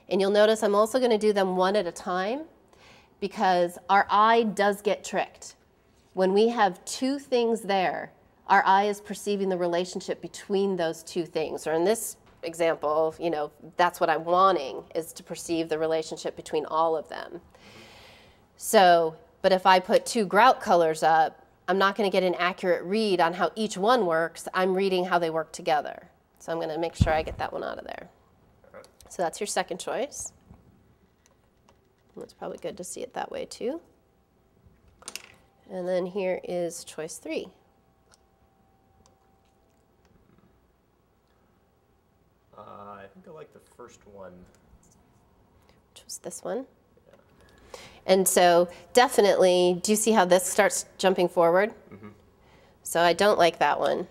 And you'll notice I'm also going to do them one at a time because our eye does get tricked. When we have two things there, our eye is perceiving the relationship between those two things. Or in this example, you know, that's what I'm wanting, is to perceive the relationship between all of them. So, but if I put two grout colors up, I'm not going to get an accurate read on how each one works. I'm reading how they work together. So I'm going to make sure I get that one out of there. So that's your second choice. It's probably good to see it that way too. And then here is choice 3. I think I like the first one. Which was this one. Yeah. And so definitely, do you see how this starts jumping forward? Mm-hmm. So I don't like that one.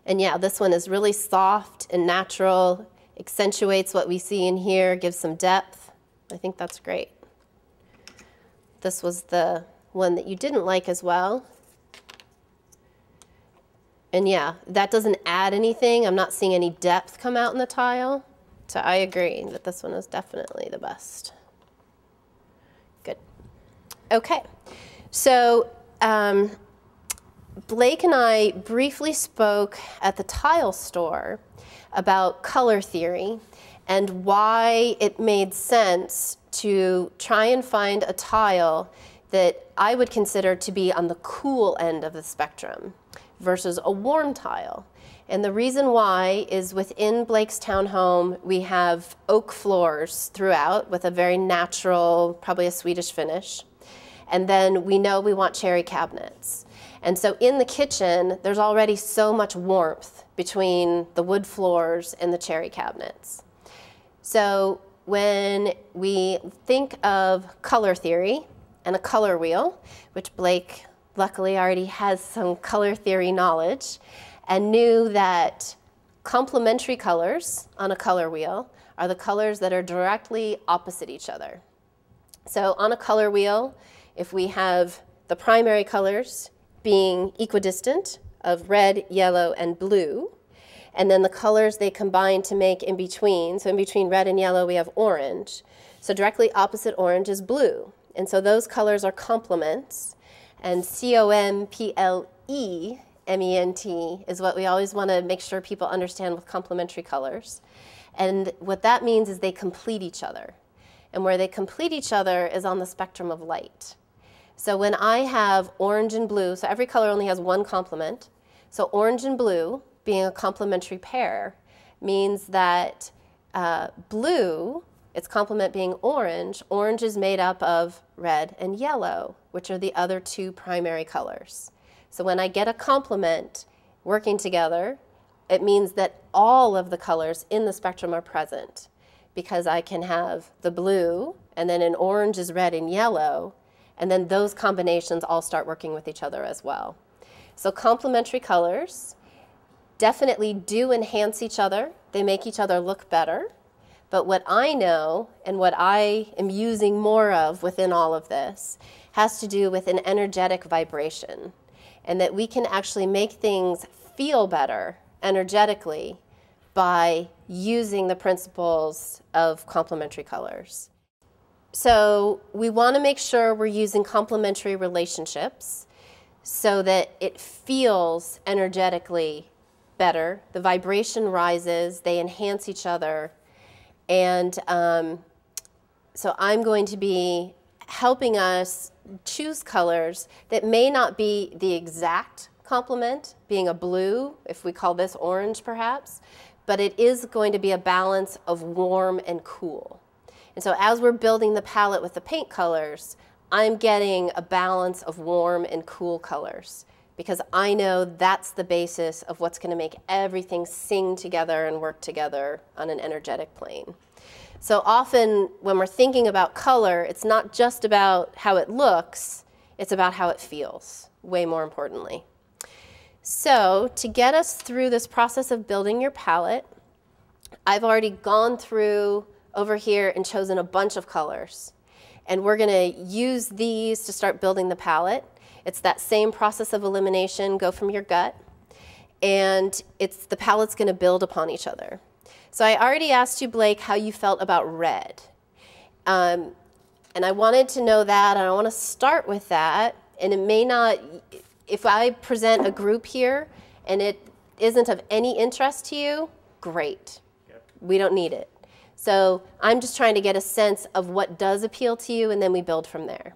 And yeah, this one is really soft and natural, accentuates what we see in here, gives some depth. I think that's great. This was the one that you didn't like as well. And yeah, that doesn't add anything. I'm not seeing any depth come out in the tile. So I agree that this one is definitely the best. Good. Okay. So Blake and I briefly spoke at the tile store about color theory and why it made sense to try and find a tile that I would consider to be on the cool end of the spectrum versus a warm tile. And the reason why is within Blake's townhome, we have oak floors throughout with a very natural, probably a Swedish finish. And then we know we want cherry cabinets. And so in the kitchen, there's already so much warmth between the wood floors and the cherry cabinets. So when we think of color theory and a color wheel, which Blake luckily already has some color theory knowledge, and knew that complementary colors on a color wheel are the colors that are directly opposite each other. So on a color wheel, if we have the primary colors being equidistant of red, yellow, and blue, and then the colors they combine to make in between, so in between red and yellow we have orange. So directly opposite orange is blue. And so those colors are complements. And complement is what we always want to make sure people understand with complementary colors. And what that means is they complete each other. And where they complete each other is on the spectrum of light. So when I have orange and blue, so every color only has one complement. So orange and blue being a complementary pair means that blue, its complement being orange, orange is made up of red and yellow, which are the other two primary colors. So when I get a complement working together, it means that all of the colors in the spectrum are present, because I can have the blue, and then in orange is red and yellow, and then those combinations all start working with each other as well. So complementary colors definitely do enhance each other. They make each other look better. But what I know and what I am using more of within all of this has to do with an energetic vibration, and that we can actually make things feel better energetically by using the principles of complementary colors. So we want to make sure we're using complementary relationships so that it feels energetically better. The vibration rises, they enhance each other. And so I'm going to be helping us choose colors that may not be the exact complement, being a blue, if we call this orange perhaps, but it is going to be a balance of warm and cool. And so as we're building the palette with the paint colors, I'm getting a balance of warm and cool colors, because I know that's the basis of what's going to make everything sing together and work together on an energetic plane. So often when we're thinking about color, it's not just about how it looks, it's about how it feels, way more importantly. So to get us through this process of building your palette, I've already gone through over here and chosen a bunch of colors. And we're going to use these to start building the palette. It's that same process of elimination, go from your gut, and the palette's going to build upon each other. So I already asked you, Blake, how you felt about red. And I wanted to know that, and I want to start with that. And it may not, if I present a group here and it isn't of any interest to you, great. Yep. We don't need it. So I'm just trying to get a sense of what does appeal to you, and then we build from there.